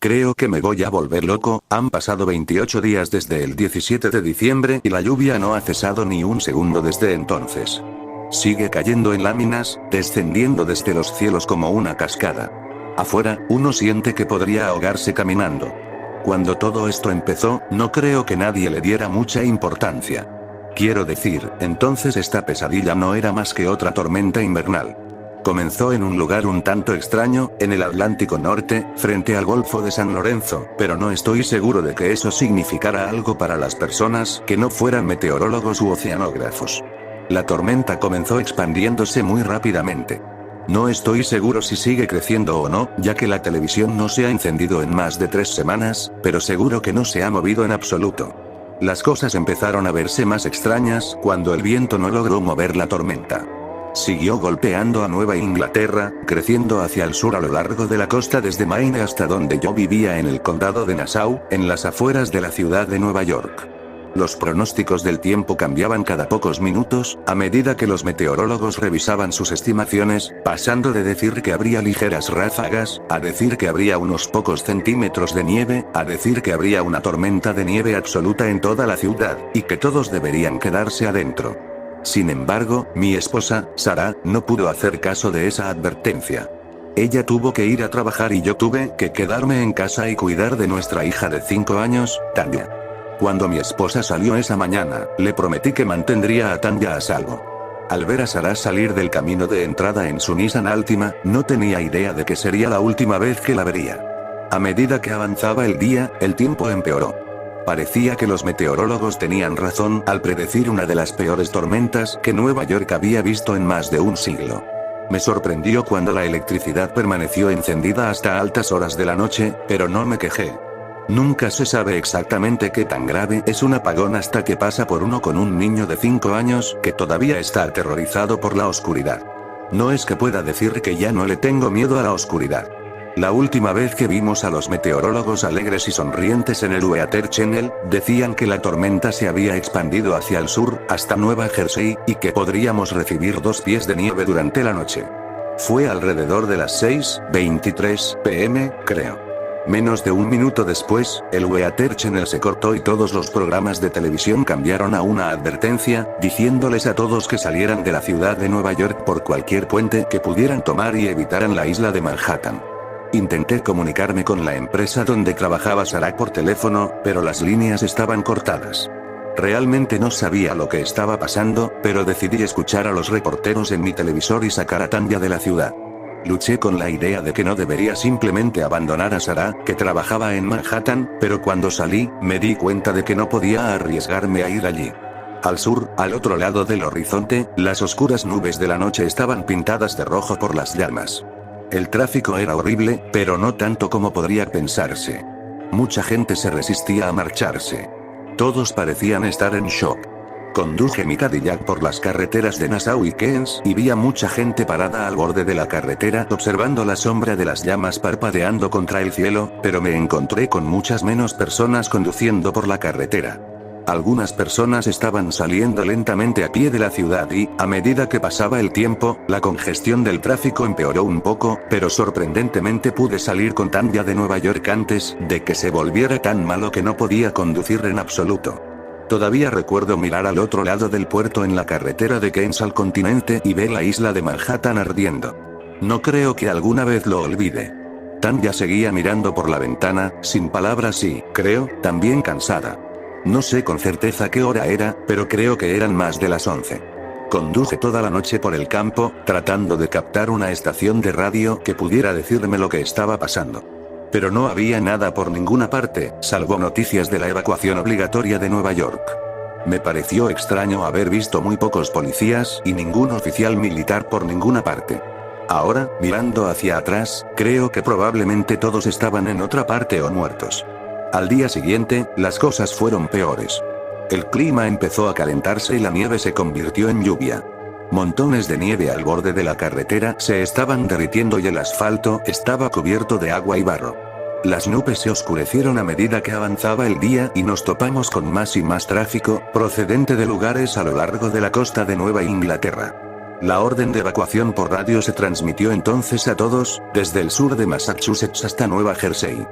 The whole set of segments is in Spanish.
Creo que me voy a volver loco, han pasado 28 días desde el 17 de diciembre y la lluvia no ha cesado ni un segundo desde entonces. Sigue cayendo en láminas, descendiendo desde los cielos como una cascada. Afuera, uno siente que podría ahogarse caminando. Cuando todo esto empezó, no creo que nadie le diera mucha importancia. Quiero decir, entonces esta pesadilla no era más que otra tormenta invernal. Comenzó en un lugar un tanto extraño, en el Atlántico Norte, frente al Golfo de San Lorenzo, pero no estoy seguro de que eso significara algo para las personas que no fueran meteorólogos u oceanógrafos. La tormenta comenzó expandiéndose muy rápidamente. No estoy seguro si sigue creciendo o no, ya que la televisión no se ha encendido en más de 3 semanas, pero seguro que no se ha movido en absoluto. Las cosas empezaron a verse más extrañas cuando el viento no logró mover la tormenta. Siguió golpeando a Nueva Inglaterra, creciendo hacia el sur a lo largo de la costa desde Maine hasta donde yo vivía en el condado de Nassau, en las afueras de la ciudad de Nueva York. Los pronósticos del tiempo cambiaban cada pocos minutos, a medida que los meteorólogos revisaban sus estimaciones, pasando de decir que habría ligeras ráfagas, a decir que habría unos pocos centímetros de nieve, a decir que habría una tormenta de nieve absoluta en toda la ciudad, y que todos deberían quedarse adentro. Sin embargo, mi esposa, Sarah, no pudo hacer caso de esa advertencia. Ella tuvo que ir a trabajar y yo tuve que quedarme en casa y cuidar de nuestra hija de 5 años, Tanya. Cuando mi esposa salió esa mañana, le prometí que mantendría a Tanya a salvo. Al ver a Sarah salir del camino de entrada en su Nissan Altima, no tenía idea de que sería la última vez que la vería. A medida que avanzaba el día, el tiempo empeoró. Parecía que los meteorólogos tenían razón al predecir una de las peores tormentas que Nueva York había visto en más de un siglo. Me sorprendió cuando la electricidad permaneció encendida hasta altas horas de la noche, pero no me quejé. Nunca se sabe exactamente qué tan grave es un apagón hasta que pasa por uno con un niño de 5 años que todavía está aterrorizado por la oscuridad. No es que pueda decir que ya no le tengo miedo a la oscuridad. La última vez que vimos a los meteorólogos alegres y sonrientes en el Weather Channel, decían que la tormenta se había expandido hacia el sur, hasta Nueva Jersey, y que podríamos recibir 2 pies de nieve durante la noche. Fue alrededor de las 6:23 p.m., creo. Menos de un minuto después, el Weather Channel se cortó y todos los programas de televisión cambiaron a una advertencia, diciéndoles a todos que salieran de la ciudad de Nueva York por cualquier puente que pudieran tomar y evitaran la isla de Manhattan. Intenté comunicarme con la empresa donde trabajaba Sarah por teléfono, pero las líneas estaban cortadas. Realmente no sabía lo que estaba pasando, pero decidí escuchar a los reporteros en mi televisor y sacar a Tanya de la ciudad. Luché con la idea de que no debería simplemente abandonar a Sarah, que trabajaba en Manhattan, pero cuando salí, me di cuenta de que no podía arriesgarme a ir allí. Al sur, al otro lado del horizonte, las oscuras nubes de la noche estaban pintadas de rojo por las llamas. El tráfico era horrible, pero no tanto como podría pensarse. Mucha gente se resistía a marcharse. Todos parecían estar en shock. Conduje mi Cadillac por las carreteras de Nassau y Queens y vi a mucha gente parada al borde de la carretera observando la sombra de las llamas parpadeando contra el cielo, pero me encontré con muchas menos personas conduciendo por la carretera. Algunas personas estaban saliendo lentamente a pie de la ciudad y, a medida que pasaba el tiempo, la congestión del tráfico empeoró un poco, pero sorprendentemente pude salir con Tanya de Nueva York antes de que se volviera tan malo que no podía conducir en absoluto. Todavía recuerdo mirar al otro lado del puerto en la carretera de Queens al continente y ver la isla de Manhattan ardiendo. No creo que alguna vez lo olvide. Tanya seguía mirando por la ventana, sin palabras y, creo, también cansada. No sé con certeza qué hora era, pero creo que eran más de las 11. Conduje toda la noche por el campo, tratando de captar una estación de radio que pudiera decirme lo que estaba pasando. Pero no había nada por ninguna parte, salvo noticias de la evacuación obligatoria de Nueva York. Me pareció extraño haber visto muy pocos policías y ningún oficial militar por ninguna parte. Ahora, mirando hacia atrás, creo que probablemente todos estaban en otra parte o muertos. Al día siguiente, las cosas fueron peores. El clima empezó a calentarse y la nieve se convirtió en lluvia. Montones de nieve al borde de la carretera se estaban derritiendo y el asfalto estaba cubierto de agua y barro. Las nubes se oscurecieron a medida que avanzaba el día y nos topamos con más y más tráfico, procedente de lugares a lo largo de la costa de Nueva Inglaterra. La orden de evacuación por radio se transmitió entonces a todos, desde el sur de Massachusetts hasta Nueva Jersey.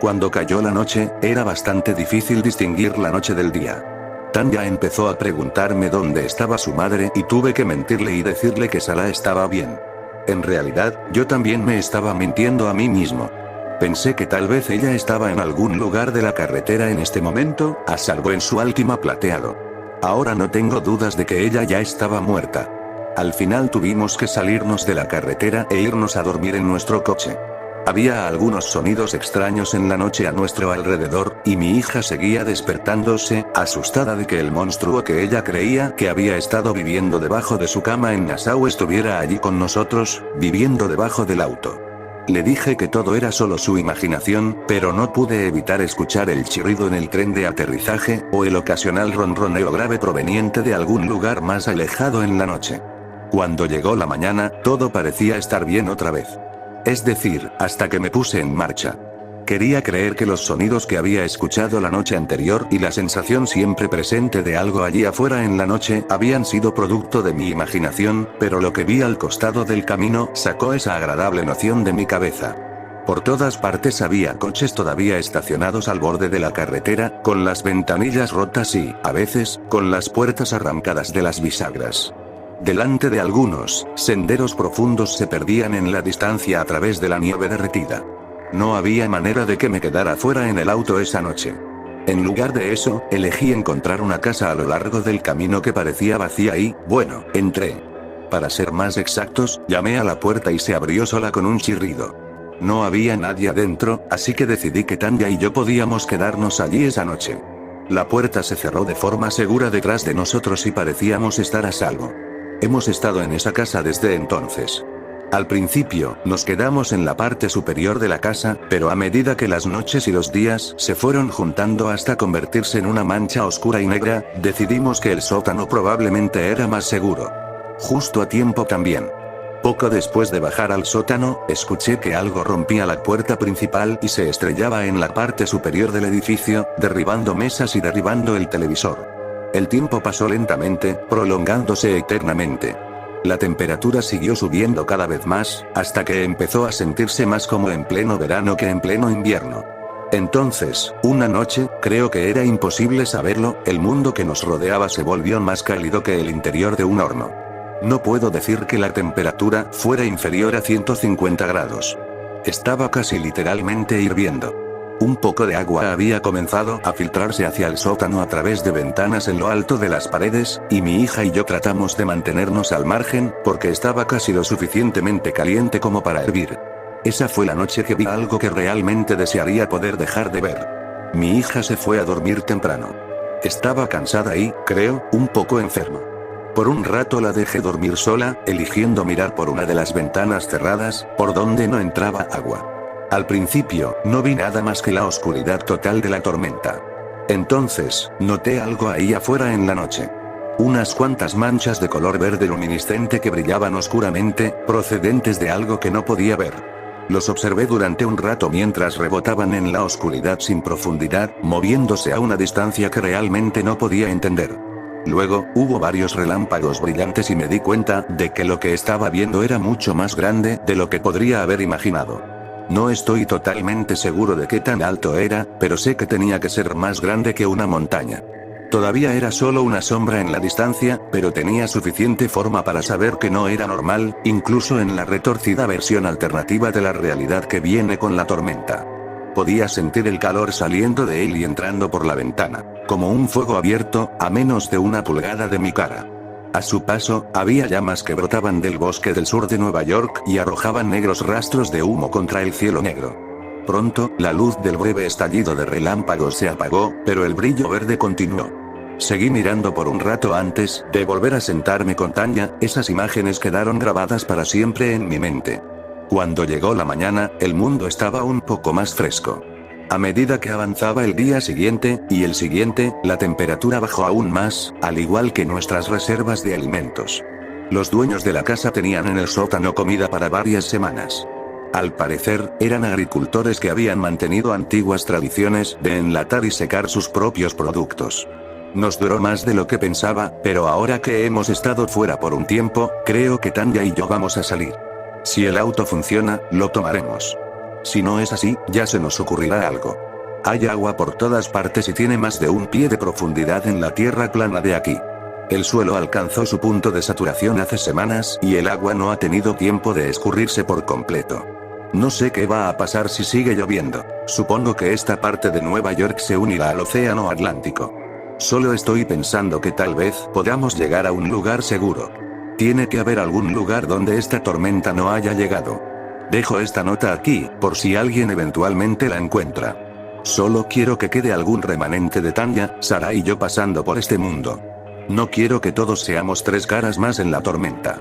Cuando cayó la noche, era bastante difícil distinguir la noche del día. Tanya empezó a preguntarme dónde estaba su madre y tuve que mentirle y decirle que Sara estaba bien. En realidad, yo también me estaba mintiendo a mí mismo. Pensé que tal vez ella estaba en algún lugar de la carretera en este momento, a salvo en su Altima plateado. Ahora no tengo dudas de que ella ya estaba muerta. Al final tuvimos que salirnos de la carretera e irnos a dormir en nuestro coche. Había algunos sonidos extraños en la noche a nuestro alrededor, y mi hija seguía despertándose, asustada de que el monstruo que ella creía que había estado viviendo debajo de su cama en Nassau estuviera allí con nosotros, viviendo debajo del auto. Le dije que todo era solo su imaginación, pero no pude evitar escuchar el chirrido en el tren de aterrizaje, o el ocasional ronroneo grave proveniente de algún lugar más alejado en la noche. Cuando llegó la mañana, todo parecía estar bien otra vez. Es decir, hasta que me puse en marcha. Quería creer que los sonidos que había escuchado la noche anterior y la sensación siempre presente de algo allí afuera en la noche habían sido producto de mi imaginación, pero lo que vi al costado del camino sacó esa agradable noción de mi cabeza. Por todas partes había coches todavía estacionados al borde de la carretera, con las ventanillas rotas y, a veces, con las puertas arrancadas de las bisagras. Delante de algunos, senderos profundos se perdían en la distancia a través de la nieve derretida. No había manera de que me quedara fuera en el auto esa noche. En lugar de eso, elegí encontrar una casa a lo largo del camino que parecía vacía y, bueno, entré. Para ser más exactos, llamé a la puerta y se abrió sola con un chirrido. No había nadie adentro, así que decidí que Tanya y yo podíamos quedarnos allí esa noche. La puerta se cerró de forma segura detrás de nosotros y parecíamos estar a salvo. Hemos estado en esa casa desde entonces. Al principio, nos quedamos en la parte superior de la casa, pero a medida que las noches y los días se fueron juntando hasta convertirse en una mancha oscura y negra, decidimos que el sótano probablemente era más seguro. Justo a tiempo también. Poco después de bajar al sótano, escuché que algo rompía la puerta principal y se estrellaba en la parte superior del edificio, derribando mesas y derribando el televisor. El tiempo pasó lentamente, prolongándose eternamente. La temperatura siguió subiendo cada vez más, hasta que empezó a sentirse más como en pleno verano que en pleno invierno. Entonces, una noche, creo que era imposible saberlo, el mundo que nos rodeaba se volvió más cálido que el interior de un horno. No puedo decir que la temperatura fuera inferior a 150 grados. Estaba casi literalmente hirviendo. Un poco de agua había comenzado a filtrarse hacia el sótano a través de ventanas en lo alto de las paredes, y mi hija y yo tratamos de mantenernos al margen, porque estaba casi lo suficientemente caliente como para hervir. Esa fue la noche que vi algo que realmente desearía poder dejar de ver. Mi hija se fue a dormir temprano. Estaba cansada y, creo, un poco enferma. Por un rato la dejé dormir sola, eligiendo mirar por una de las ventanas cerradas, por donde no entraba agua. Al principio, no vi nada más que la oscuridad total de la tormenta. Entonces, noté algo ahí afuera en la noche. Unas cuantas manchas de color verde luminiscente que brillaban oscuramente, procedentes de algo que no podía ver. Los observé durante un rato mientras rebotaban en la oscuridad sin profundidad, moviéndose a una distancia que realmente no podía entender. Luego, hubo varios relámpagos brillantes y me di cuenta de que lo que estaba viendo era mucho más grande de lo que podría haber imaginado. No estoy totalmente seguro de qué tan alto era, pero sé que tenía que ser más grande que una montaña. Todavía era solo una sombra en la distancia, pero tenía suficiente forma para saber que no era normal, incluso en la retorcida versión alternativa de la realidad que viene con la tormenta. Podía sentir el calor saliendo de él y entrando por la ventana, como un fuego abierto, a menos de 1 pulgada de mi cara. A su paso, había llamas que brotaban del bosque del sur de Nueva York y arrojaban negros rastros de humo contra el cielo negro. Pronto, la luz del breve estallido de relámpagos se apagó, pero el brillo verde continuó. Seguí mirando por un rato antes de volver a sentarme con Tanya, esas imágenes quedaron grabadas para siempre en mi mente. Cuando llegó la mañana, el mundo estaba un poco más fresco. A medida que avanzaba el día siguiente, y el siguiente, la temperatura bajó aún más, al igual que nuestras reservas de alimentos. Los dueños de la casa tenían en el sótano comida para varias semanas. Al parecer, eran agricultores que habían mantenido antiguas tradiciones de enlatar y secar sus propios productos. Nos duró más de lo que pensaba, pero ahora que hemos estado fuera por un tiempo, creo que Tanya y yo vamos a salir. Si el auto funciona, lo tomaremos. Si no es así, ya se nos ocurrirá algo. Hay agua por todas partes y tiene más de 1 pie de profundidad en la tierra plana de aquí. El suelo alcanzó su punto de saturación hace semanas y el agua no ha tenido tiempo de escurrirse por completo. No sé qué va a pasar si sigue lloviendo. Supongo que esta parte de Nueva York se unirá al océano Atlántico. Solo estoy pensando que tal vez podamos llegar a un lugar seguro. Tiene que haber algún lugar donde esta tormenta no haya llegado. Dejo esta nota aquí, por si alguien eventualmente la encuentra. Solo quiero que quede algún remanente de Tanya, Sara y yo pasando por este mundo. No quiero que todos seamos 3 caras más en la tormenta.